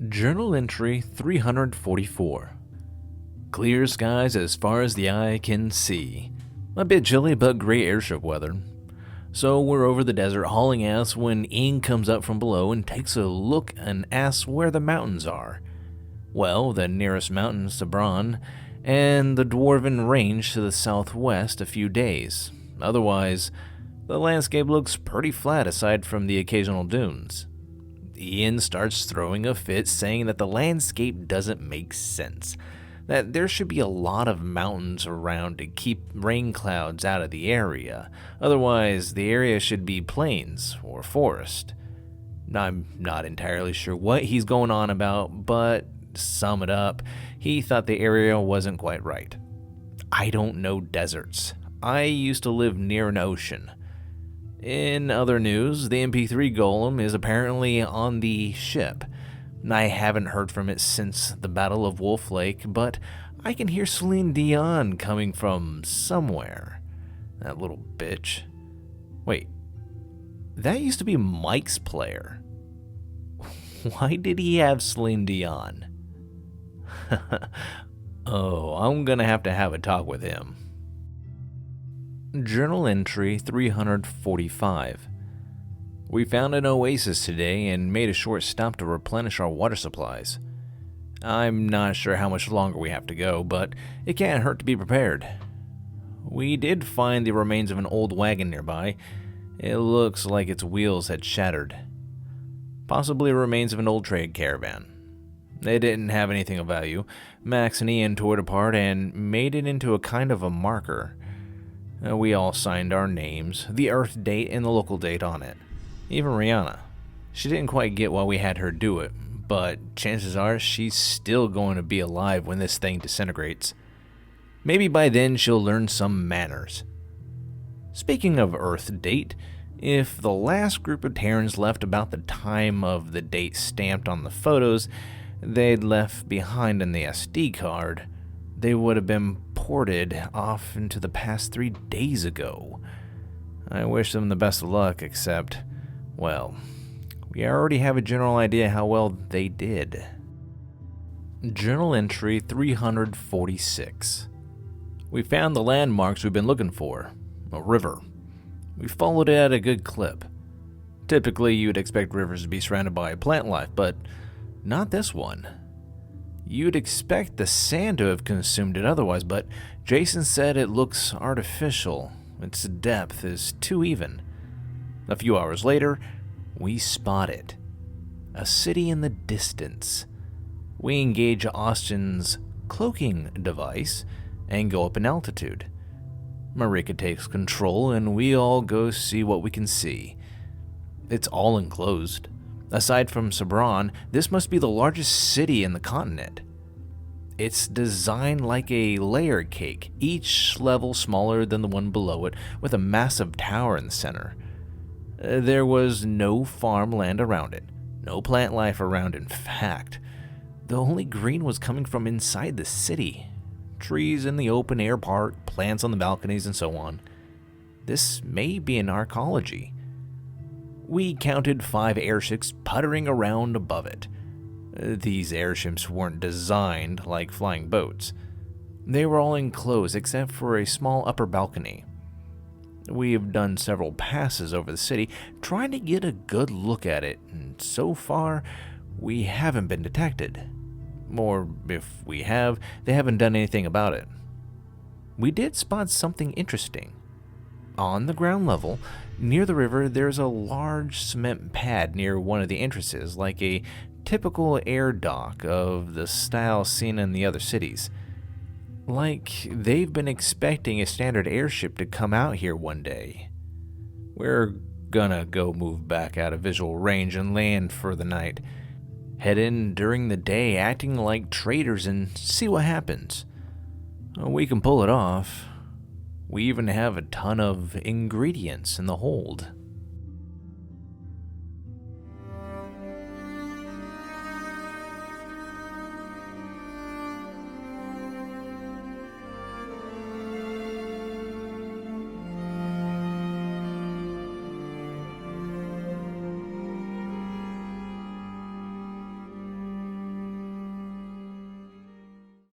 Journal entry 344. Clear skies as far as the eye can see. A bit chilly but great airship weather. So we're over the desert hauling ass when Ian comes up from below and takes a look and asks where the mountains are. Well, the nearest mountain is Sabran, and the Dwarven Range to the southwest a few days. Otherwise, the landscape looks pretty flat aside from the occasional dunes. Ian starts throwing a fit, saying that the landscape doesn't make sense, that there should be a lot of mountains around to keep rain clouds out of the area, otherwise the area should be plains or forest. I'm not entirely sure what he's going on about, but to sum it up, he thought the area wasn't quite right. I don't know deserts. I used to live near an ocean. In other news, the MP3 golem is apparently on the ship. I haven't heard from it since the Battle of Wolf Lake, but I can hear Celine Dion coming from somewhere. That little bitch. Wait, that used to be Mike's player. Why did he have Celine Dion? Oh, I'm gonna have to have a talk with him. Journal entry 345. We found an oasis today and made a short stop to replenish our water supplies. I'm not sure how much longer we have to go, but it can't hurt to be prepared. We did find the remains of an old wagon nearby. It looks like its wheels had shattered. Possibly remains of an old trade caravan. They didn't have anything of value. Max and Ian tore it apart and made it into a kind of a marker. We all signed our names, the Earth date, and the local date on it. Even Rihanna. She didn't quite get why we had her do it, but chances are she's still going to be alive when this thing disintegrates. Maybe by then she'll learn some manners. Speaking of Earth date, if the last group of Terrans left about the time of the date stamped on the photos they'd left behind in the SD card, they would have been ported off into the past 3 days ago. I wish them the best of luck, except, well, we already have a general idea how well they did. Journal entry 346. We found the landmarks we've been looking for, a river. We followed it at a good clip. Typically, you'd expect rivers to be surrounded by plant life, but not this one. You'd expect the sand to have consumed it otherwise, but Jason said it looks artificial. Its depth is too even. A few hours later, we spot it. A city in the distance. We engage Austin's cloaking device and go up in altitude. Marika takes control and we all go see what we can see. It's all enclosed. Aside from Sabran, this must be the largest city in the continent. It's designed like a layer cake, each level smaller than the one below it, with a massive tower in the center. There was no farmland around it, no plant life around. In fact, the only green was coming from inside the city. Trees in the open air park, plants on the balconies, and so on. This may be an arcology. We counted 5 airships puttering around above it. These airships weren't designed like flying boats. They were all enclosed except for a small upper balcony. We have done several passes over the city, trying to get a good look at it, and so far, we haven't been detected. Or, if we have, they haven't done anything about it. We did spot something interesting. On the ground level, near the river, there's a large cement pad near one of the entrances, like a typical air dock of the style seen in the other cities. Like they've been expecting a standard airship to come out here one day. We're gonna go move back out of visual range and land for the night. Head in during the day acting like traders and see what happens. We can pull it off. We even have a ton of ingredients in the hold.